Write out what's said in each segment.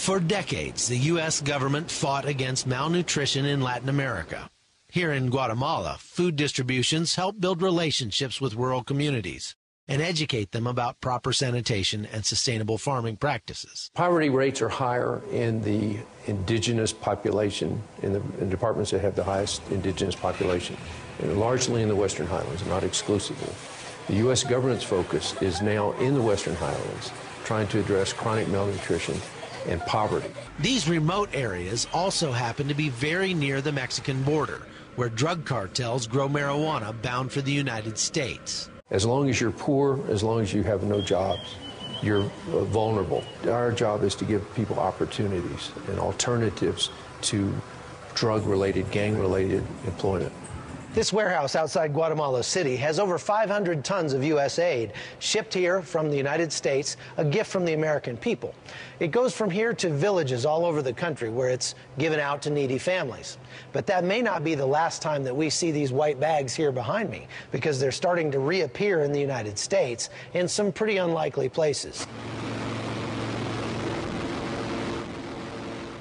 For decades, the U.S. government fought against malnutrition in Latin America. Here in Guatemala, food distributions help build relationships with rural communities and educate them about proper sanitation and sustainable farming practices. Poverty rates are higher in the indigenous population, in the departments that have the highest indigenous population, and largely in the Western Highlands, not exclusively. The U.S. government's focus is now in the Western Highlands, trying to address chronic malnutrition and poverty. These remote areas also happen to be very near the Mexican border, where drug cartels grow marijuana bound for the United States. As long as you're poor, as long as you have no jobs, you're vulnerable. Our job is to give people opportunities and alternatives to drug-related, gang-related employment. This warehouse outside Guatemala City has over 500 tons of U.S. aid shipped here from the United States, a gift from the American people. It goes from here to villages all over the country where it's given out to needy families. But that may not be the last time that we see these white bags here behind me, because they're starting to reappear in the United States in some pretty unlikely places.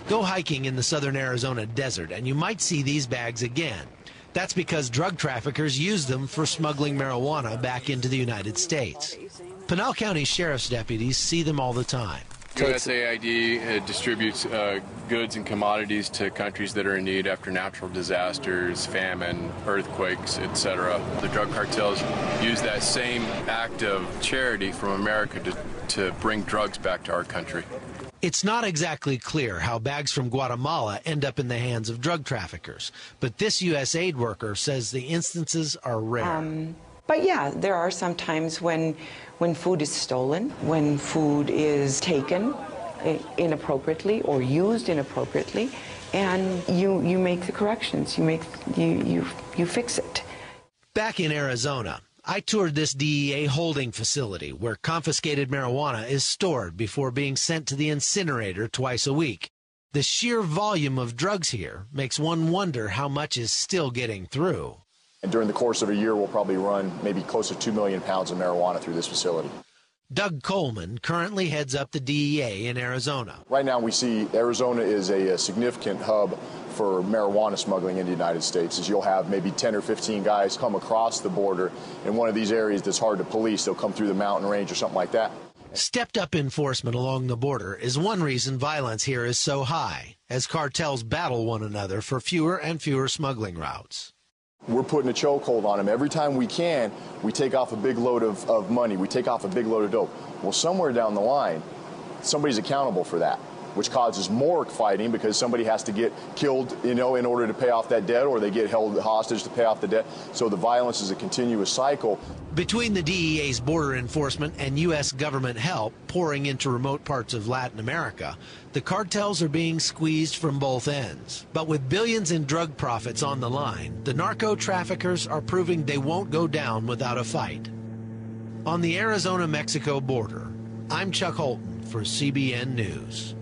Go hiking in the southern Arizona desert and you might see these bags again. That's because drug traffickers use them for smuggling marijuana back into the United States. Pinal County Sheriff's deputies see them all the time. USAID distributes goods and commodities to countries that are in need after natural disasters, famine, earthquakes, etc. The drug cartels use that same act of charity from America to bring drugs back to our country. It's not exactly clear how bags from Guatemala end up in the hands of drug traffickers, but this U.S. aid worker says the instances are rare. But yeah, there are some times when food is stolen, when food is taken inappropriately or used inappropriately, and you make the corrections, you fix it. Back in Arizona, I toured this DEA holding facility where confiscated marijuana is stored before being sent to the incinerator twice a week. The sheer volume of drugs here makes one wonder how much is still getting through. And during the course of a year, we'll probably run maybe close to 2 million pounds of marijuana through this facility. Doug Coleman currently heads up the DEA in Arizona. Right now we see Arizona is a significant hub for marijuana smuggling in the United States, as you'll have maybe 10 or 15 guys come across the border in one of these areas that's hard to police. They'll come through the mountain range or something like that. Stepped-up enforcement along the border is one reason violence here is so high, as cartels battle one another for fewer and fewer smuggling routes. We're putting a chokehold on them. Every time we can, we take off a big load of money. We take off a big load of dope. Well, somewhere down the line, somebody's accountable for that, which causes more fighting because somebody has to get killed, in order to pay off that debt, or they get held hostage to pay off the debt. So the violence is a continuous cycle. Between the DEA's border enforcement and U.S. government help pouring into remote parts of Latin America, the cartels are being squeezed from both ends. But with billions in drug profits on the line, the narco traffickers are proving they won't go down without a fight. On the Arizona-Mexico border, I'm Chuck Holton for CBN News.